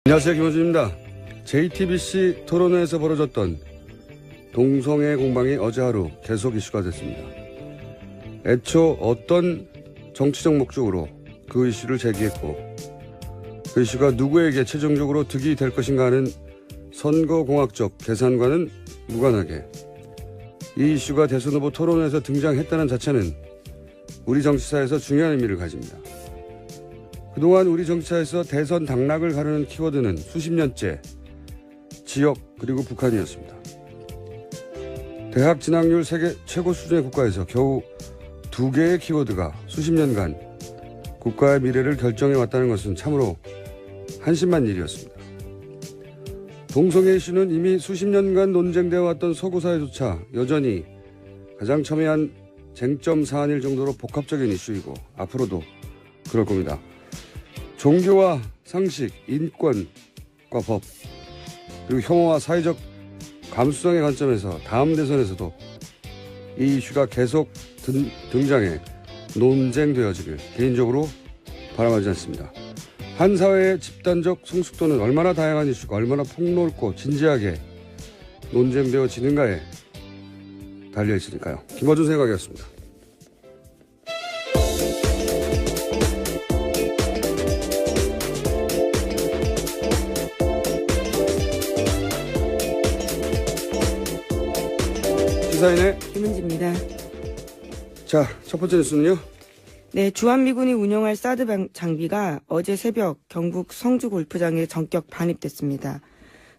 안녕하세요, 김원준입니다. JTBC 토론회에서 벌어졌던 동성애 공방이 어제 하루 계속 이슈가 됐습니다. 애초 어떤 정치적 목적으로 그 이슈를 제기했고 그 이슈가 누구에게 최종적으로 득이 될 것인가 하는 선거공학적 계산과는 무관하게 이 이슈가 대선 후보 토론회에서 등장했다는 자체는 우리 정치사에서 중요한 의미를 가집니다. 그동안 우리 정치사에서 대선 당락을 가르는 키워드는 수십 년째 지역 그리고 북한이었습니다. 대학 진학률 세계 최고 수준의 국가에서 겨우 두 개의 키워드가 수십 년간 국가의 미래를 결정해왔다는 것은 참으로 한심한 일이었습니다. 동성애 이슈는 이미 수십 년간 논쟁되어 왔던 서구사회조차 여전히 가장 첨예한 쟁점 사안일 정도로 복합적인 이슈이고 앞으로도 그럴 겁니다. 종교와 상식, 인권과 법, 그리고 혐오와 사회적 감수성의 관점에서 다음 대선에서도 이 이슈가 계속 등장해 논쟁되어지길 개인적으로 바람하지 않습니다. 한 사회의 집단적 성숙도는 얼마나 다양한 이슈가 얼마나 폭넓고 진지하게 논쟁되어지는가에 달려있으니까요. 김어준 생각이었습니다. 시사인의 김은지입니다. 자, 첫 번째 뉴스는요. 네, 주한미군이 운영할 사드 장비가 어제 새벽 경북 성주 골프장에 전격 반입됐습니다.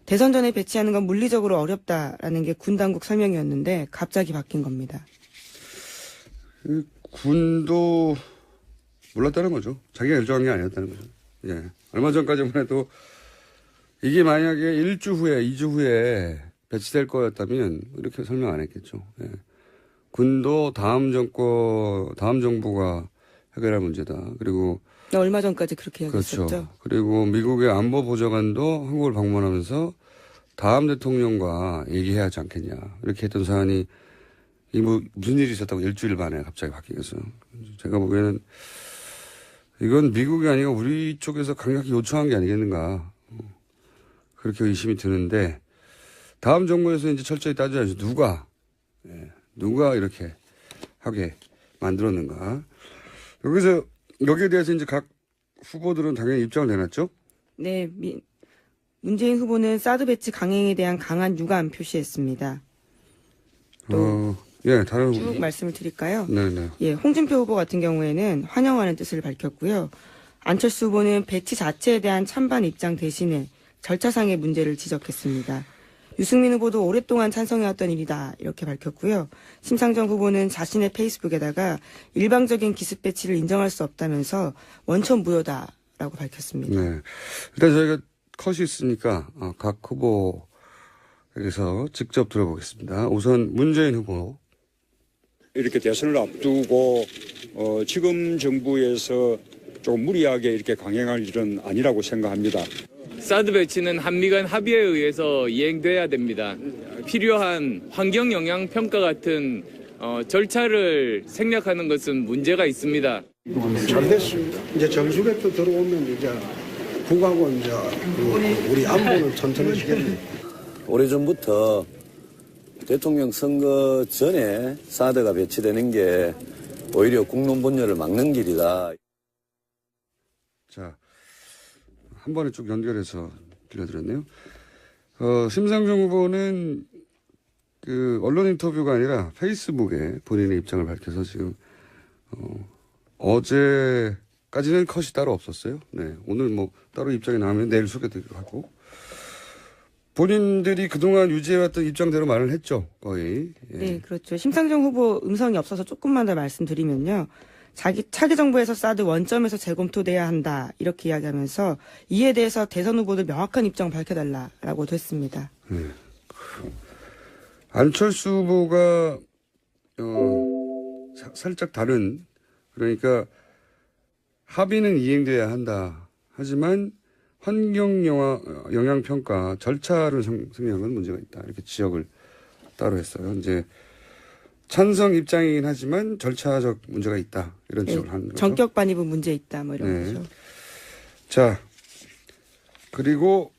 대선 전에 배치하는 건 물리적으로 어렵다라는 게 군 당국 설명이었는데 갑자기 바뀐 겁니다. 군도 몰랐다는 거죠. 자기가 결정한 게 아니었다는 거죠. 예. 얼마 전까지만 해도 이게 만약에 1주 후에, 2주 후에 배치될 거였다면 이렇게 설명 안 했겠죠. 예. 군도 다음 정부가 해결할 문제다. 그리고 얼마 전까지 그렇게 얘기했었죠. 그렇죠. 그리고 미국의 안보 보좌관도 한국을 방문하면서 다음 대통령과 얘기해야 하지 않겠냐. 이렇게 했던 사안이 무슨 일이 있었다고 일주일 만에 갑자기 바뀌어서 제가 보기에는 이건 미국이 아니고 우리 쪽에서 강력히 요청한 게 아니겠는가. 그렇게 의심이 드는데 다음 정부에서 이제 철저히 따져야죠. 누가 이렇게 하게 만들었는가. 여기에 대해서 이제 각 후보들은 당연히 입장을 내놨죠? 네, 문재인 후보는 사드 배치 강행에 대한 강한 유감 표시했습니다. 다른 쭉 말씀을 드릴까요? 네네. 예, 홍준표 후보 같은 경우에는 환영하는 뜻을 밝혔고요. 안철수 후보는 배치 자체에 대한 찬반 입장 대신에 절차상의 문제를 지적했습니다. 유승민 후보도 오랫동안 찬성해왔던 일이다 이렇게 밝혔고요. 심상정 후보는 자신의 페이스북에다가 일방적인 기습 배치를 인정할 수 없다면서 원천 무효다라고 밝혔습니다. 네. 일단 저희가 컷이 있으니까 각 후보에게서 직접 들어보겠습니다. 우선 문재인 후보. 이렇게 대선을 앞두고 지금 정부에서 좀 무리하게 이렇게 강행할 일은 아니라고 생각합니다. 사드 배치는 한미 간 합의에 의해서 이행돼야 됩니다. 필요한 환경 영향 평가 같은 절차를 생략하는 것은 문제가 있습니다. 잘 됐습니다. 이제 정수백도 들어오면 이제 국하고 이제 우리 안보는 튼튼해지겠네요. 오래전부터 대통령 선거 전에 사드가 배치되는 게 오히려 국론 분열을 막는 길이다. 자, 한 번에 쭉 연결해서 들려드렸네요. 심상정 후보는 언론 인터뷰가 아니라 페이스북에 본인의 입장을 밝혀서 지금, 어제까지는 컷이 따로 없었어요. 네. 오늘 따로 입장이 나오면 내일 소개드리기로 하고. 본인들이 그동안 유지해왔던 입장대로 말을 했죠, 거의. 예. 네, 그렇죠. 심상정 후보 음성이 없어서 조금만 더 말씀드리면요. 차기 정부에서 사드 원점에서 재검토돼야 한다 이렇게 이야기하면서 이에 대해서 대선 후보들 명확한 입장 밝혀달라라고도 했습니다. 네. 안철수 후보가 살짝 다른 그러니까 합의는 이행돼야 한다. 하지만 환경 영향 평가 절차를 생략한 문제가 있다. 이렇게 지적을 따로 했어요. 이제 찬성 입장이긴 하지만 절차적 문제가 있다. 이런 지적을 하는 거죠. 전격 반입은 문제 있다. 뭐 이런 거죠. 자, 그리고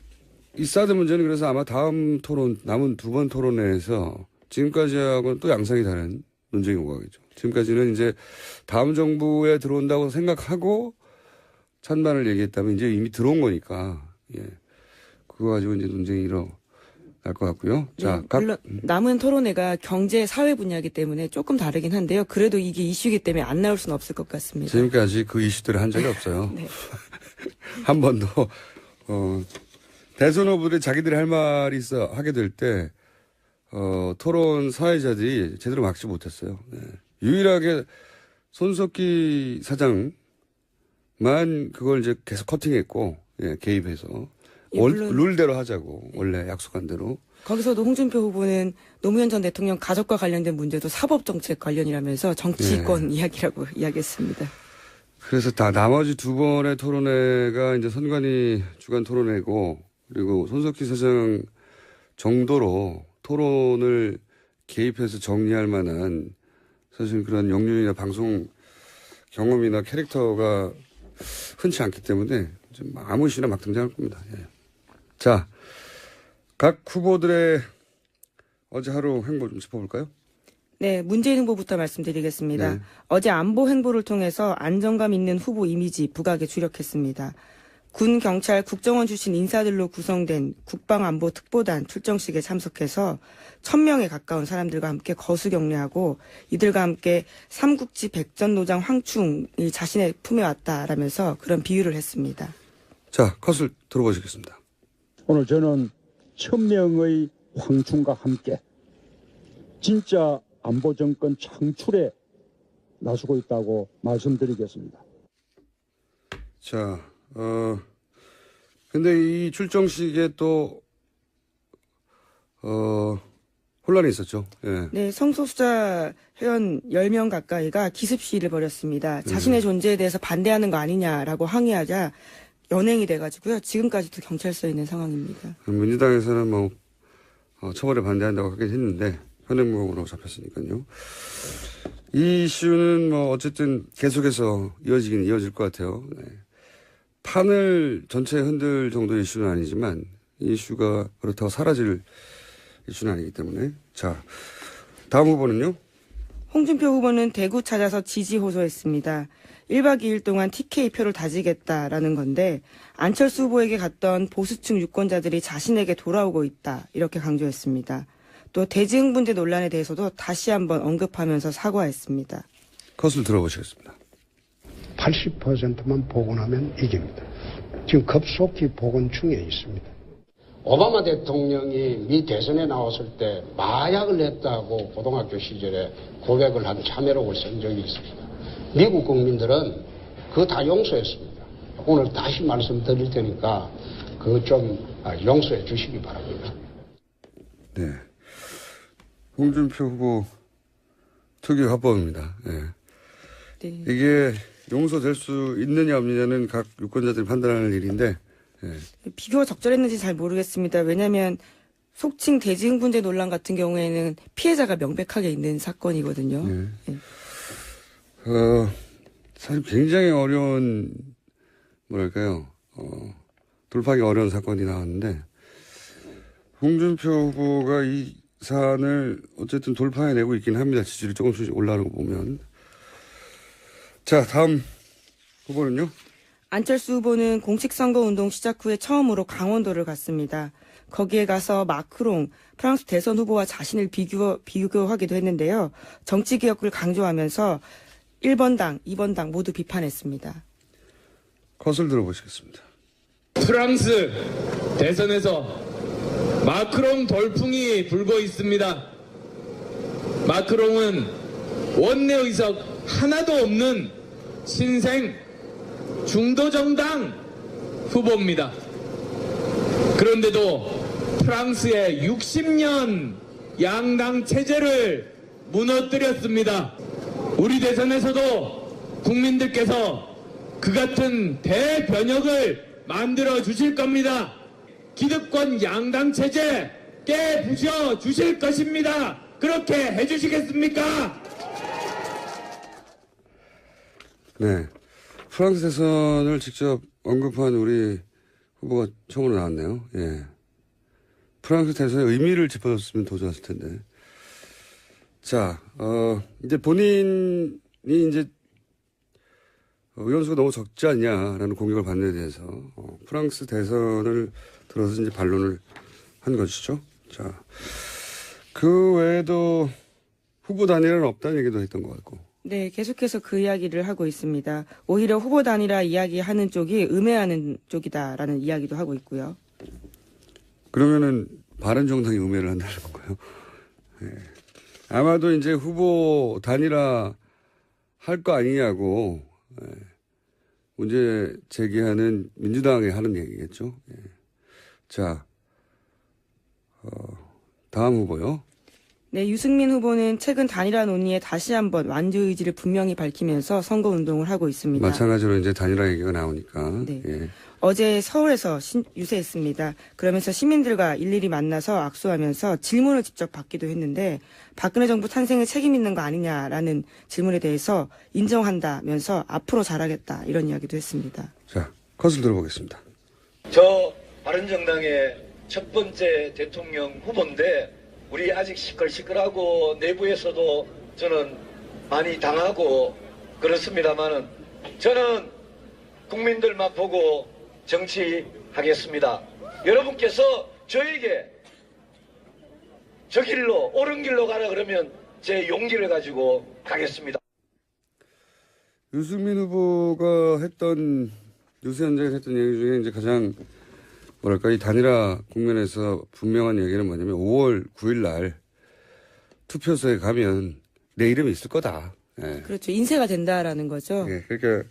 이 사드 문제는 그래서 아마 다음 토론, 남은 2번 토론회에서 지금까지하고는 또 양상이 다른 논쟁이 오가겠죠. 지금까지는 이제 다음 정부에 들어온다고 생각하고 찬반을 얘기했다면 이제 이미 들어온 거니까, 예. 그거 가지고 이제 논쟁이 일어날 것 같고요. 자, 네, 물론 남은 토론회가 경제 사회 분야이기 때문에 조금 다르긴 한데요. 그래도 이게 이슈이기 때문에 안 나올 수는 없을 것 같습니다. 지금까지 그 이슈들을 한 적이 없어요. 네. 한 번도, 대선 후보들이 자기들이 할 말이 있어 하게 될 때, 토론 사회자들이 제대로 막지 못했어요. 네. 유일하게 손석희 사장만 그걸 이제 계속 커팅했고, 예, 개입해서. 예, 물론 룰대로 하자고, 원래 약속한 대로. 거기서도 홍준표 후보는 노무현 전 대통령 가족과 관련된 문제도 사법정책 관련이라면서 정치권 이야기라고 이야기했습니다. 그래서 나머지 2번의 토론회가 이제 선관위 주간 토론회고, 그리고 손석희 사장 정도로 토론을 개입해서 정리할 만한 사실 그런 역량이나 방송 경험이나 캐릭터가 흔치 않기 때문에 좀 아무 시나 막 등장할 겁니다. 예. 자, 각 후보들의 어제 하루 행보 좀 짚어볼까요? 네, 문재인 후보부터 말씀드리겠습니다. 네. 어제 안보 행보를 통해서 안정감 있는 후보 이미지 부각에 주력했습니다. 군, 경찰, 국정원 출신 인사들로 구성된 국방안보특보단 출정식에 참석해서 1000명에 가까운 사람들과 함께 거수 격려하고 이들과 함께 삼국지 백전노장 황충이 자신의 품에 왔다라면서 그런 비유를 했습니다. 자, 컷을 들어보시겠습니다. 오늘 저는 1000명의 황충과 함께 진짜 안보정권 창출에 나서고 있다고 말씀드리겠습니다. 자, 근데 이 출정식에 또, 혼란이 있었죠. 예. 네, 성소수자 회원 10명 가까이가 기습 시위를 벌였습니다. 자신의 존재에 대해서 반대하는 거 아니냐라고 항의하자 연행이 돼가지고요. 지금까지도 경찰서에 있는 상황입니다. 민주당에서는 뭐, 처벌에 반대한다고 하긴 했는데, 현행무역으로 잡혔으니까요. 이 이슈는 뭐, 어쨌든 계속해서 이어지긴 이어질 것 같아요. 네. 판을 전체 흔들 정도의 이슈는 아니지만, 이 이슈가 그렇다고 사라질 이슈는 아니기 때문에. 자, 다음 후보는요? 홍준표 후보는 대구 찾아서 지지 호소했습니다. 1박 2일 동안 TK표를 다지겠다라는 건데 안철수 후보에게 갔던 보수층 유권자들이 자신에게 돌아오고 있다 이렇게 강조했습니다. 또 대지흥분제 논란에 대해서도 다시 한번 언급하면서 사과했습니다. 컷을 들어보시겠습니다. 80%만 복원하면 이깁니다. 지금 급속히 복원 중에 있습니다. 오바마 대통령이 미 대선에 나왔을 때 마약을 했다고 고등학교 시절에 고백을 한 참여록을 쓴 적이 있습니다. 미국 국민들은 그거 다 용서했습니다. 오늘 다시 말씀드릴 테니까 그거 좀 용서해 주시기 바랍니다. 네. 홍준표 후보 특유 화법입니다. 네. 네. 이게 용서될 수 있느냐 없느냐는 각 유권자들이 판단하는 일인데, 네. 비교가 적절했는지 잘 모르겠습니다. 왜냐하면 속칭 대지흥분제 논란 같은 경우에는 피해자가 명백하게 있는 사건이거든요. 네. 네. 사실 굉장히 어려운, 뭐랄까요, 돌파하기 어려운 사건이 나왔는데, 홍준표 후보가 이 사안을 어쨌든 돌파해내고 있긴 합니다. 지지율이 조금씩 올라가는 거 보면. 자, 다음 후보는요? 안철수 후보는 공식선거운동 시작 후에 처음으로 강원도를 갔습니다. 거기에 가서 마크롱 프랑스 대선 후보와 자신을 비교하기도 했는데요. 정치개혁을 강조하면서 1번 당, 2번 당 모두 비판했습니다. 컷을 들어보시겠습니다. 프랑스 대선에서 마크롱 돌풍이 불고 있습니다. 마크롱은 원내 의석 하나도 없는 신생 중도정당 후보입니다. 그런데도 프랑스의 60년 양당 체제를 무너뜨렸습니다. 우리 대선에서도 국민들께서 그 같은 대변혁을 만들어 주실 겁니다. 기득권 양당 체제 깨부셔 주실 것입니다. 그렇게 해주시겠습니까? 네. 프랑스 대선을 직접 언급한 우리 후보가 처음으로 나왔네요. 예. 프랑스 대선의 의미를 짚어줬으면 더 좋았을 텐데. 자, 이제 본인이 이제 의원수가 너무 적지 않냐라는 공격을 받는 데 대해서 프랑스 대선을 들어서 이제 반론을 한 것이죠. 자, 그 외에도 후보 단일화는 없다는 얘기도 했던 것 같고. 네, 계속해서 그 이야기를 하고 있습니다. 오히려 후보 단일화 이야기하는 쪽이 음해하는 쪽이다라는 이야기도 하고 있고요. 그러면은 바른정당이 음해를 한다는 건가요? 네. 아마도 이제 후보 단일화 할 거 아니냐고 문제 제기하는 민주당이 하는 얘기겠죠. 예. 자, 다음 후보요. 네, 유승민 후보는 최근 단일화 논의에 다시 한번 완주 의지를 분명히 밝히면서 선거 운동을 하고 있습니다. 마찬가지로 이제 단일화 얘기가 나오니까. 네. 예. 어제 서울에서 유세했습니다. 그러면서 시민들과 일일이 만나서 악수하면서 질문을 직접 받기도 했는데 박근혜 정부 탄생에 책임 있는 거 아니냐라는 질문에 대해서 인정한다면서 앞으로 잘하겠다 이런 이야기도 했습니다. 자, 컷을 들어보겠습니다. 저 바른정당의 첫 번째 대통령 후보인데 우리 아직 시끌시끌하고 내부에서도 저는 많이 당하고 그렇습니다만은 저는 국민들만 보고 정치하겠습니다. 여러분께서 저에게 저 길로 옳은 길로 가라 그러면 제 용기를 가지고 가겠습니다. 유승민 후보가 했던 유세 현장에서 했던 얘기 중에 이제 가장 뭐랄까 이 단일화 국면에서 분명한 얘기는 뭐냐면 5월 9일 날 투표소에 가면 내 이름이 있을 거다. 예. 그렇죠. 인쇄가 된다라는 거죠. 예, 그러니까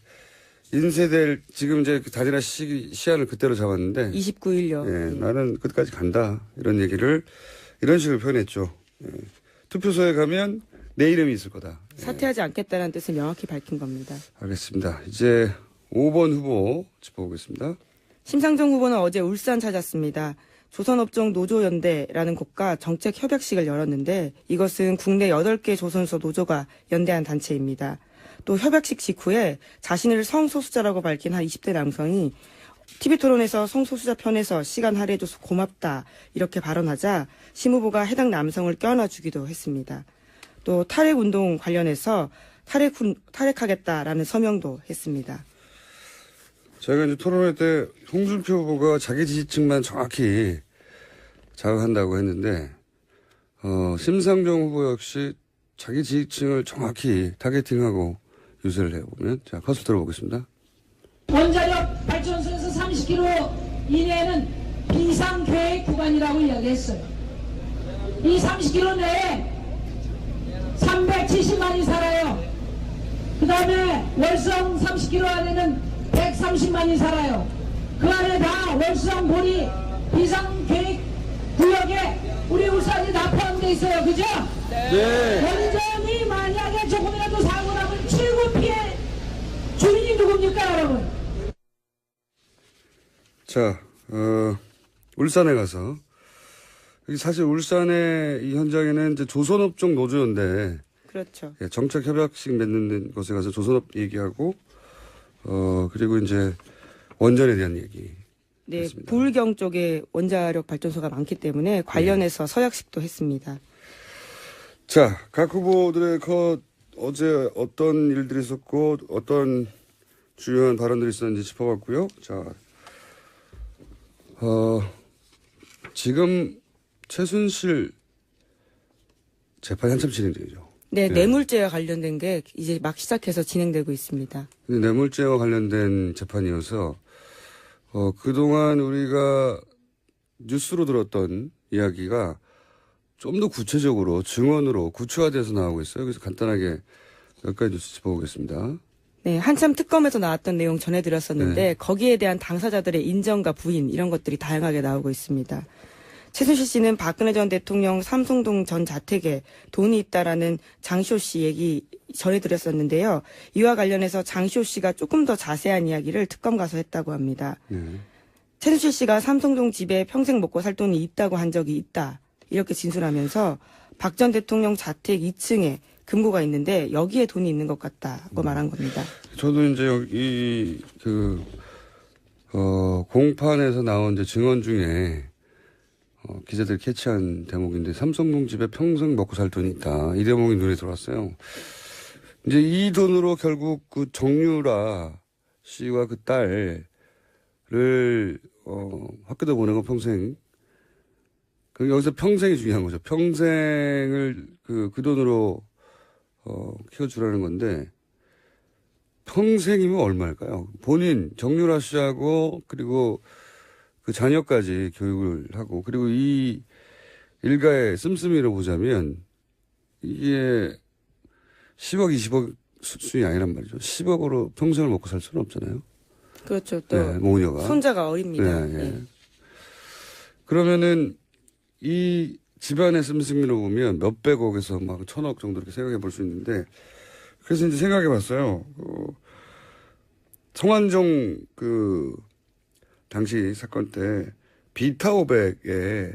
인쇄될 지금 이제 그 단일화 시한을 그때로 잡았는데 29일요. 예, 나는 끝까지 간다 이런 얘기를 이런 식으로 표현했죠. 예. 투표소에 가면 내 이름이 있을 거다. 예. 사퇴하지 않겠다는 뜻을 명확히 밝힌 겁니다. 알겠습니다. 이제 5번 후보 짚어보겠습니다. 심상정 후보는 어제 울산 찾았습니다. 조선업종 노조연대라는 곳과 정책협약식을 열었는데 이것은 국내 8개 조선소 노조가 연대한 단체입니다. 또 협약식 직후에 자신을 성소수자라고 밝힌 한 20대 남성이 TV토론에서 성소수자 편에서 시간 할애해줘서 고맙다 이렇게 발언하자 심 후보가 해당 남성을 껴안아주기도 했습니다. 또 탈핵운동 관련해서 탈핵하겠다라는 서명도 했습니다. 저희가 이제 토론회 때 홍준표 후보가 자기 지지층만 정확히 자극한다고 했는데, 심상정 후보 역시 자기 지지층을 정확히 타겟팅하고 유세를 해보면, 자, 컷을 들어보겠습니다. 원자력 발전소에서 30km 이내에는 비상계획 구간이라고 이야기했어요. 이 30km 내에 370만이 살아요. 그 다음에 월성 30km 안에는 130만이 살아요. 그 안에 다 월성 보리 비상계획 구역에 우리 울산이 다 포함되어 있어요. 그죠? 네. 원전이 만약에 조금이라도 사고 나면 최고 피해 주인이 누굽니까, 여러분? 자, 울산에 가서, 사실 울산의 이 현장에는 이제 조선업종 노조연대. 그렇죠. 예, 정책 협약식 맺는 곳에 가서 조선업 얘기하고, 그리고 이제 원전에 대한 얘기. 네, 했습니다. 부울경 쪽에 원자력 발전소가 많기 때문에 관련해서 서약식도 했습니다. 자, 각 후보들의 어제 어떤 일들이 있었고 어떤 주요한 발언들이 있었는지 짚어봤고요. 자, 지금 최순실 재판이 한참 진행 중이죠. 네, 뇌물죄와 관련된 게 이제 막 시작해서 진행되고 있습니다. 뇌물죄와 관련된 재판이어서 그동안 우리가 뉴스로 들었던 이야기가 좀 더 구체적으로 증언으로 구체화돼서 나오고 있어요. 그래서 간단하게 몇 가지 뉴스 짚어보겠습니다. 네, 한참 특검에서 나왔던 내용 전해드렸었는데 거기에 대한 당사자들의 인정과 부인 이런 것들이 다양하게 나오고 있습니다. 최순실 씨는 박근혜 전 대통령 삼성동 전 자택에 돈이 있다라는 장시호 씨 얘기 전해드렸었는데요. 이와 관련해서 장시호 씨가 조금 더 자세한 이야기를 특검 가서 했다고 합니다. 최순실 씨가 삼성동 집에 평생 먹고 살 돈이 있다고 한 적이 있다. 이렇게 진술하면서 박 전 대통령 자택 2층에 금고가 있는데 여기에 돈이 있는 것 같다고 말한 겁니다. 저도 이제 여기 공판에서 나온 이제 증언 중에 기자들이 캐치한 대목인데 삼성동 집에 평생 먹고 살 돈이 있다. 이 대목이 눈에 들어왔어요. 이제 이 돈으로 결국 그 정유라 씨와 그 딸을 학교도 보내고 평생 여기서 평생이 중요한 거죠. 평생을 그 돈으로 키워주라는 건데 평생이면 얼마일까요? 본인 정유라 씨하고 그리고 그 자녀까지 교육을 하고 그리고 이 일가의 씀씀이로 보자면 이게 10억 20억 수준이 아니란 말이죠. 10억으로 평생을 먹고 살 수는 없잖아요. 그렇죠. 또 네, 모녀가 손자가 어립니다. 네, 네. 네. 그러면은 이 집안의 씀씀이로 보면 몇백억에서 막 1,000억 정도 이렇게 생각해 볼 수 있는데 그래서 이제 생각해 봤어요. 성완종 당시 사건 때 비타오백에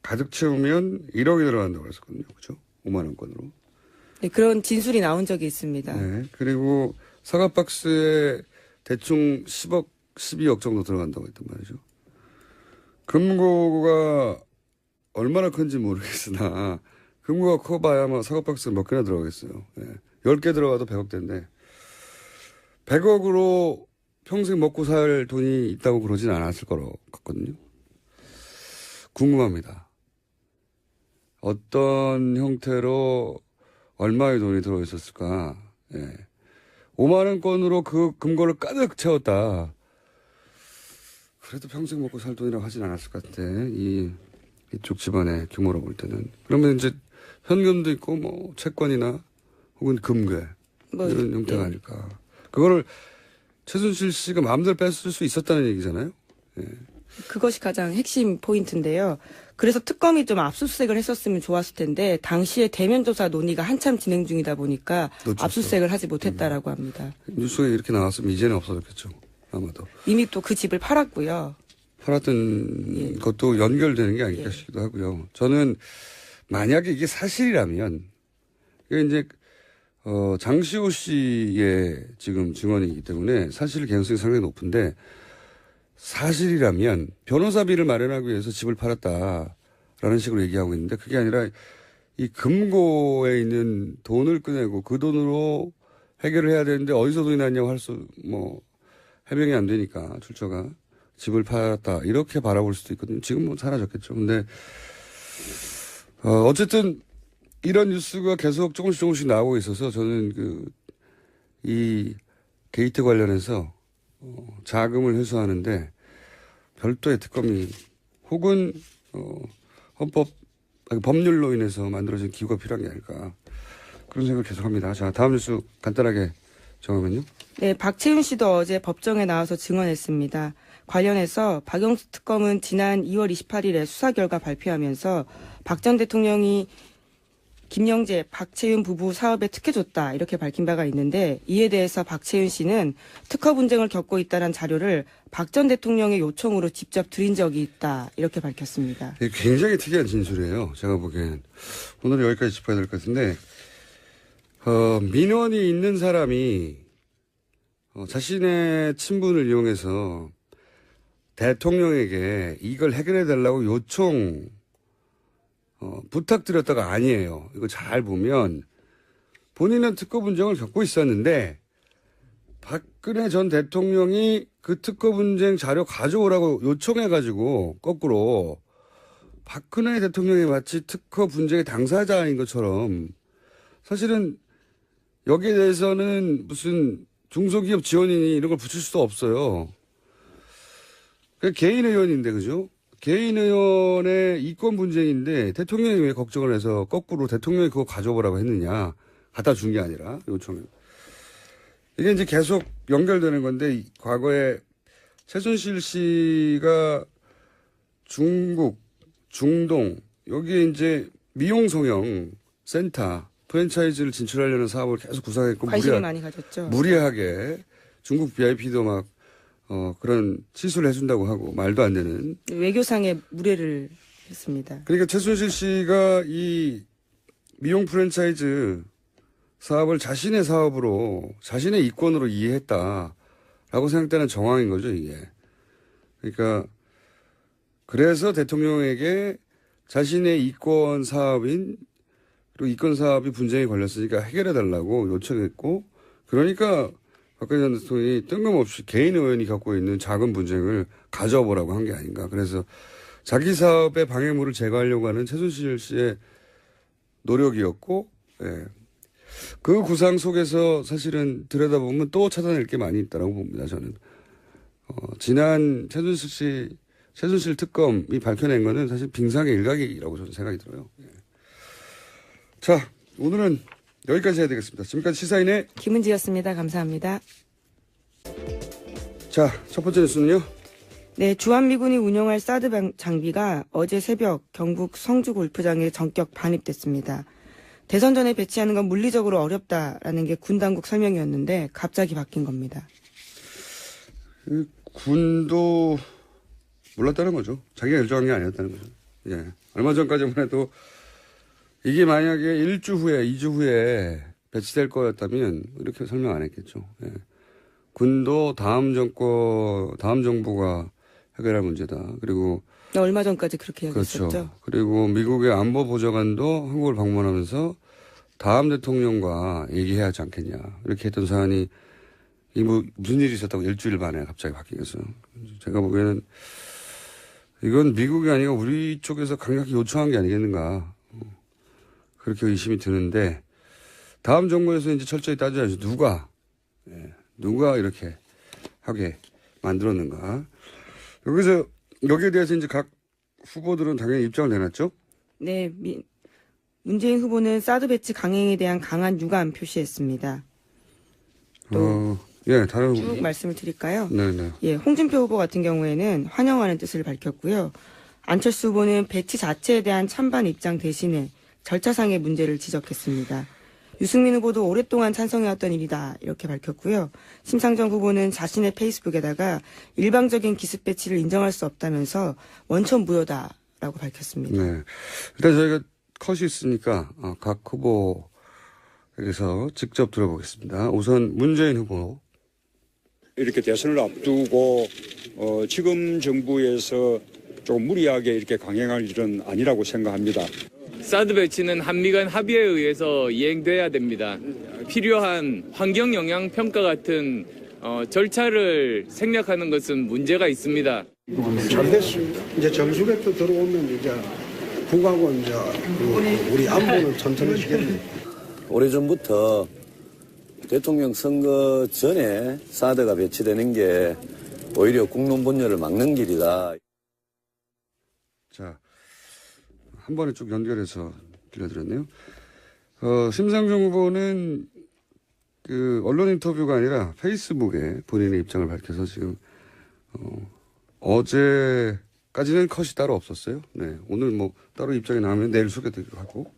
가득 채우면 1억이 들어간다고 했었거든요. 그죠? 5만 원권으로. 네, 그런 진술이 나온 적이 있습니다. 네. 그리고 사과 박스에 대충 10억, 12억 정도 들어간다고 했단 말이죠. 금고가 얼마나 큰지 모르겠으나 금고가 커봐야 아마 사과 박스 몇 개나 들어가겠어요. 네. 10개 들어가도 100억대인데 100억으로 평생 먹고 살 돈이 있다고 그러진 않았을 거로 같거든요. 궁금합니다. 어떤 형태로 얼마의 돈이 들어있었을까. 예. 5만 원권으로 그 금고를 가득 채웠다. 그래도 평생 먹고 살 돈이라고 하진 않았을 것 같아. 이쪽 집안의 규모로 볼 때는. 그러면 이제 현금도 있고 뭐 채권이나 혹은 금괴 이런 형태가 아닐까. 그거를 최순실 씨가 마음대로 뺐을 수 있었다는 얘기잖아요. 예. 그것이 가장 핵심 포인트인데요. 그래서 특검이 좀 압수수색을 했었으면 좋았을 텐데 당시에 대면 조사 논의가 한참 진행 중이다 보니까 놓쳤어. 압수수색을 하지 못했다라고 합니다. 뉴스에 이렇게 나왔으면 이제는 없어졌겠죠. 아마도. 이미 또 그 집을 팔았고요. 팔았던 것도 연결되는 게 아닐까 싶기도 하고요. 저는 만약에 이게 사실이라면 이게 이제 장시호 씨의 지금 증언이기 때문에 사실 개연성이 상당히 높은데 사실이라면 변호사비를 마련하기 위해서 집을 팔았다라는 식으로 얘기하고 있는데 그게 아니라 이 금고에 있는 돈을 꺼내고 그 돈으로 해결을 해야 되는데 어디서 돈이 났냐고 할 수 해명이 안 되니까 출처가 집을 팔았다 이렇게 바라볼 수도 있거든요. 지금 뭐 사라졌겠죠. 근데 어쨌든 이런 뉴스가 계속 조금씩 나오고 있어서 저는 이 게이트 관련해서 자금을 회수하는데 별도의 특검이 혹은 법률로 인해서 만들어진 기구가 필요한 게 아닐까 그런 생각을 계속합니다. 자, 다음 뉴스 간단하게 정하면요. 네, 박채윤 씨도 어제 법정에 나와서 증언했습니다. 관련해서 박영수 특검은 지난 2월 28일에 수사 결과 발표하면서 박 전 대통령이 김영재, 박채윤 부부 사업에 특혜줬다 이렇게 밝힌 바가 있는데 이에 대해서 박채윤 씨는 특허 분쟁을 겪고 있다는 자료를 박 전 대통령의 요청으로 직접 드린 적이 있다 이렇게 밝혔습니다. 굉장히 특이한 진술이에요. 제가 보기엔. 오늘 여기까지 짚어야 될 것 같은데 민원이 있는 사람이 자신의 친분을 이용해서 대통령에게 이걸 해결해 달라고 부탁드렸다가 아니에요. 이거 잘 보면 본인은 특허 분쟁을 겪고 있었는데 박근혜 전 대통령이 그 특허 분쟁 자료 가져오라고 요청해가지고 거꾸로 박근혜 대통령이 마치 특허 분쟁의 당사자인 것처럼 사실은 여기에 대해서는 무슨 중소기업 지원인이 이런 걸 붙일 수도 없어요. 개인 의원인데 그죠? 개인 의원의 이권 분쟁인데 대통령이 왜 걱정을 해서 거꾸로 대통령이 그거 가져오라고 했느냐. 갖다 준 게 아니라 요청을. 이게 이제 계속 연결되는 건데 과거에 최순실 씨가 중국, 중동 여기에 이제 미용 성형 센터 프랜차이즈를 진출하려는 사업을 계속 구상했고 관심이 많이 가졌죠. 무리하게 중국 VIP도 막 그런 시술을 해준다고 하고 말도 안 되는 외교상의 무례를 했습니다. 그러니까 최순실 씨가 이 미용 프랜차이즈 사업을 자신의 사업으로 자신의 이권으로 이해했다라고 생각되는 정황인 거죠 이게. 그러니까 그래서 대통령에게 자신의 이권 사업인 그리고 이권 사업이 분쟁이 걸렸으니까 해결해달라고 요청했고 그러니까 박근혜 전 대통령이 뜬금없이 개인 의원이 겪고 있는 작은 분쟁을 가져보라고 한 게 아닌가. 그래서 자기 사업의 방해물을 제거하려고 하는 최순실 씨의 노력이었고 예. 그 구상 속에서 사실은 들여다보면 또 찾아낼 게 많이 있다고 봅니다. 저는 지난 최순실 특검이 밝혀낸 거는 사실 빙상의 일각이라고 저는 생각이 들어요. 예. 자, 오늘은 여기까지 해야 되겠습니다. 지금까지 시사인의 김은지였습니다. 감사합니다. 자, 첫 번째 뉴스는요. 네, 주한미군이 운영할 사드 장비가 어제 새벽 경북 성주 골프장에 전격 반입됐습니다. 대선 전에 배치하는 건 물리적으로 어렵다라는 게 군 당국 설명이었는데 갑자기 바뀐 겁니다. 군도 몰랐다는 거죠. 자기가 결정한 게 아니었다는 거죠. 예. 얼마 전까지만 해도 이게 만약에 1주 후에, 2주 후에 배치될 거였다면 이렇게 설명 안 했겠죠. 예. 군도 다음 정부가 해결할 문제다. 그리고 얼마 전까지 그렇게 얘기했었죠. 그렇죠. 그리고 미국의 안보 보좌관도 한국을 방문하면서 다음 대통령과 얘기해야 하지 않겠냐. 이렇게 했던 사안이 이 무슨 일이 있었다고 일주일 만에 갑자기 바뀌겠어. 제가 보기에는 이건 미국이 아니고 우리 쪽에서 강력히 요청한 게 아니겠는가. 그렇게 의심이 드는데 다음 정부에서 이제 철저히 따져야죠. 누가 이렇게 하게 만들었는가. 여기에 대해서 이제 각 후보들은 당연히 입장을 내놨죠? 네, 문재인 후보는 사드 배치 강행에 대한 강한 유감 표시했습니다. 다른 쭉 말씀을 드릴까요? 네네. 예, 홍준표 후보 같은 경우에는 환영하는 뜻을 밝혔고요. 안철수 후보는 배치 자체에 대한 찬반 입장 대신에 절차상의 문제를 지적했습니다. 유승민 후보도 오랫동안 찬성해왔던 일이다 이렇게 밝혔고요. 심상정 후보는 자신의 페이스북에다가 일방적인 기습 배치를 인정할 수 없다면서 원천 무효다라고 밝혔습니다. 네, 일단 저희가 컷이 있으니까 각 후보에게서 직접 들어보겠습니다. 우선 문재인 후보. 이렇게 대선을 앞두고 지금 정부에서 조금 무리하게 이렇게 강행할 일은 아니라고 생각합니다. 사드 배치는 한미 간 합의에 의해서 이행돼야 됩니다. 필요한 환경 영향 평가 같은 절차를 생략하는 것은 문제가 있습니다. 잘 됐습니다. 이제 정수백도 들어오면 이제 북하고 이제 우리 안보는 튼튼해지겠네. 오래전부터 대통령 선거 전에 사드가 배치되는 게 오히려 국론 분열을 막는 길이다. 자, 한 번에 쭉 연결해서 들려드렸네요. 심상정 후보는 그 언론 인터뷰가 아니라 페이스북에 본인의 입장을 밝혀서 지금 어제까지는 컷이 따로 없었어요. 네, 오늘 뭐 따로 입장이 나오면 내일 소개드리기로 하고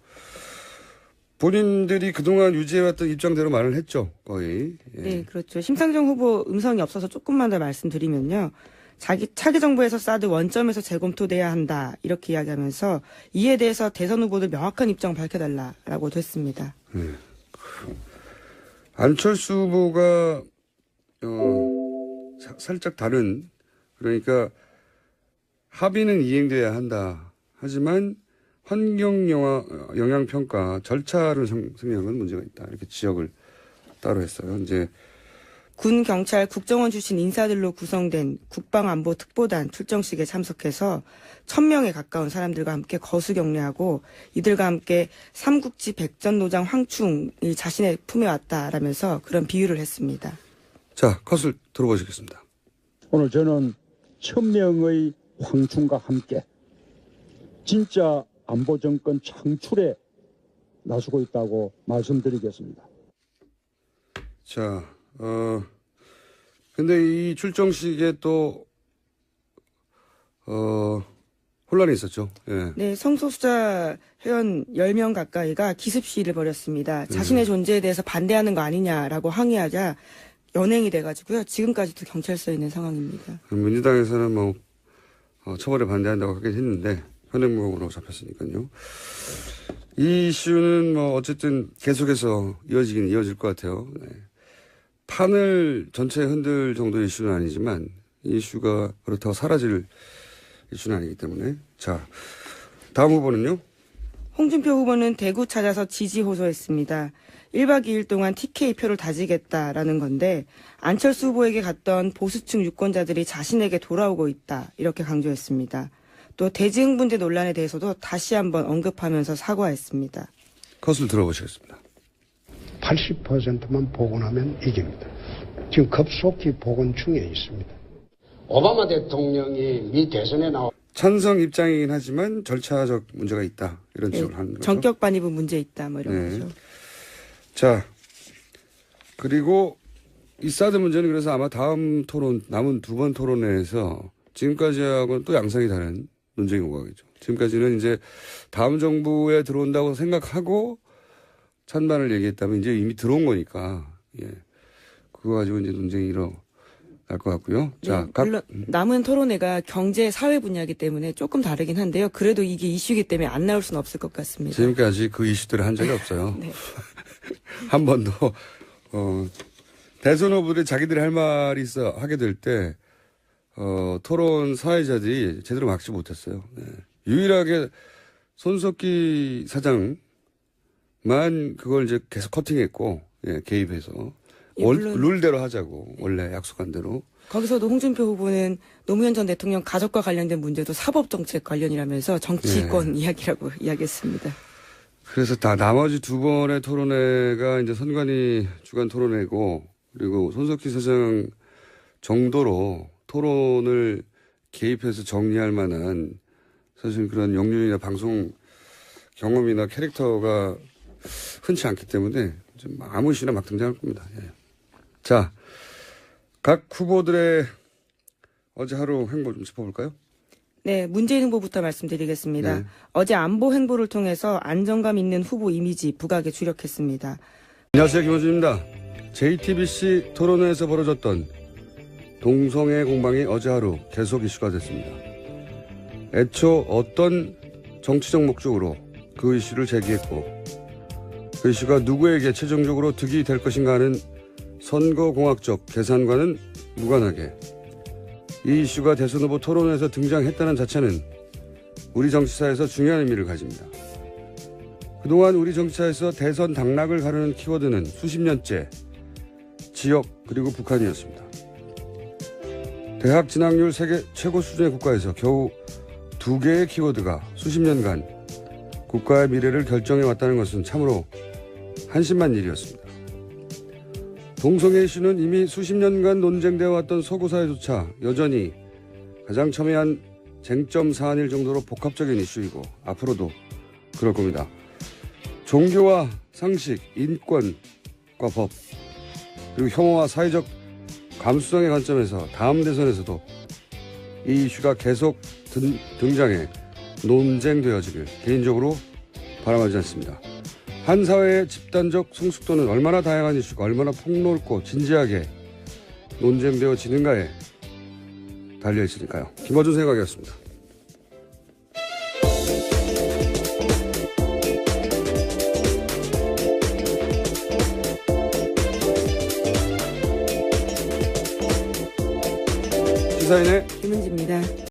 본인들이 그동안 유지해왔던 입장대로 말을 했죠, 거의. 예. 네, 그렇죠. 심상정 후보 음성이 없어서 조금만 더 말씀드리면요. 차기 정부에서 사드 원점에서 재검토돼야 한다 이렇게 이야기하면서 이에 대해서 대선 후보들 명확한 입장을 밝혀달라고도 했습니다. 안철수 후보가 살짝 다른 그러니까 합의는 이행돼야 한다. 하지만 환경 영향 평가 절차를 생략한 건 문제가 있다. 이렇게 지적을 따로 했어요. 이제 군, 경찰, 국정원 출신 인사들로 구성된 국방안보특보단 출정식에 참석해서 1000명에 가까운 사람들과 함께 거수 경례하고 이들과 함께 삼국지 백전노장 황충이 자신의 품에 왔다라면서 그런 비유를 했습니다. 자, 컷을 들어보시겠습니다. 오늘 저는 1000명의 황충과 함께 진짜 안보정권 창출에 나서고 있다고 말씀드리겠습니다. 자, 근데 이 출정식에 또, 혼란이 있었죠. 예. 네, 성소수자 회원 10명 가까이가 기습 시위를 벌였습니다. 자신의 존재에 대해서 반대하는 거 아니냐라고 항의하자 연행이 돼가지고요. 지금까지도 경찰서에 있는 상황입니다. 민주당에서는 뭐, 처벌에 반대한다고 하긴 했는데, 현행범으로 잡혔으니까요. 이 이슈는 뭐, 어쨌든 계속해서 이어질 것 같아요. 네. 판을 전체 흔들 정도의 이슈는 아니지만 이 이슈가 그렇다고 사라질 이슈는 아니기 때문에. 자, 다음 후보는요? 홍준표 후보는 대구 찾아서 지지 호소했습니다. 1박 2일 동안 TK표를 다지겠다라는 건데 안철수 후보에게 갔던 보수층 유권자들이 자신에게 돌아오고 있다 이렇게 강조했습니다. 또 대지흥분제 논란에 대해서도 다시 한번 언급하면서 사과했습니다. 컷을 들어보시겠습니다. 80%만 복원하면 이깁니다. 지금 급속히 복원 중에 있습니다. 오바마 대통령이 미 대선에 나와 찬성 입장이긴 하지만 절차적 문제가 있다. 이런 지적을 하는 거죠. 전격 반입은 문제 있다. 뭐 이런 네. 거죠. 자, 그리고 이 사드 문제는 그래서 아마 다음 토론, 남은 두 번 토론회에서 지금까지하고는 또 양상이 다른 논쟁이 오가겠죠. 지금까지는 이제 다음 정부에 들어온다고 생각하고 찬반을 얘기했다면 이제 이미 들어온 거니까, 예. 그거 가지고 이제 논쟁이 일어날 것 같고요. 자, 네, 물론 남은 토론회가 경제 사회 분야이기 때문에 조금 다르긴 한데요. 그래도 이게 이슈이기 때문에 안 나올 수는 없을 것 같습니다. 지금까지 그 이슈들을 한 적이 없어요. 네. 한 번도, 대선 후보들이 자기들이 할 말이 있어 하게 될 때, 토론 사회자들이 제대로 막지 못했어요. 네. 유일하게 손석희 사장만 그걸 이제 계속 커팅했고, 예, 개입해서. 예, 물론 룰대로 하자고, 원래 약속한 대로. 거기서도 홍준표 후보는 노무현 전 대통령 가족과 관련된 문제도 사법정책 관련이라면서 정치권 이야기라고 이야기했습니다. 그래서 나머지 두 번의 토론회가 이제 선관위 주간 토론회고, 그리고 손석희 사장 정도로 토론을 개입해서 정리할 만한 사실 그런 역량이나 방송 경험이나 캐릭터가 흔치 않기 때문에 좀 아무 시나 막 등장할 겁니다. 예. 자, 각 후보들의 어제 하루 행보 좀 짚어볼까요? 네, 문재인 후보부터 말씀드리겠습니다. 네. 어제 안보 행보를 통해서 안정감 있는 후보 이미지 부각에 주력했습니다. 안녕하세요, 김원준입니다. JTBC 토론회에서 벌어졌던 동성애 공방이 어제 하루 계속 이슈가 됐습니다. 애초 어떤 정치적 목적으로 그 이슈를 제기했고 그 이슈가 누구에게 최종적으로 득이 될 것인가 하는 선거공학적 계산과는 무관하게 이 이슈가 대선 후보 토론회에서 등장했다는 자체는 우리 정치사에서 중요한 의미를 가집니다. 그동안 우리 정치사에서 대선 당락을 가르는 키워드는 수십 년째 지역 그리고 북한이었습니다. 대학 진학률 세계 최고 수준의 국가에서 겨우 두 개의 키워드가 수십 년간 국가의 미래를 결정해왔다는 것은 참으로 한심한 일이었습니다. 동성애 이슈는 이미 수십 년간 논쟁되어 왔던 서구사회조차 여전히 가장 첨예한 쟁점 사안일 정도로 복합적인 이슈이고 앞으로도 그럴 겁니다. 종교와 상식, 인권과 법, 그리고 혐오와 사회적 감수성의 관점에서 다음 대선에서도 이 이슈가 계속 등장해 논쟁되어지길 개인적으로 바람하지 않습니다. 한 사회의 집단적 성숙도는 얼마나 다양한 이슈가 얼마나 폭넓고 진지하게 논쟁되어지는가에 달려있으니까요. 김어준 생각이었습니다. 시사인의 김은지입니다.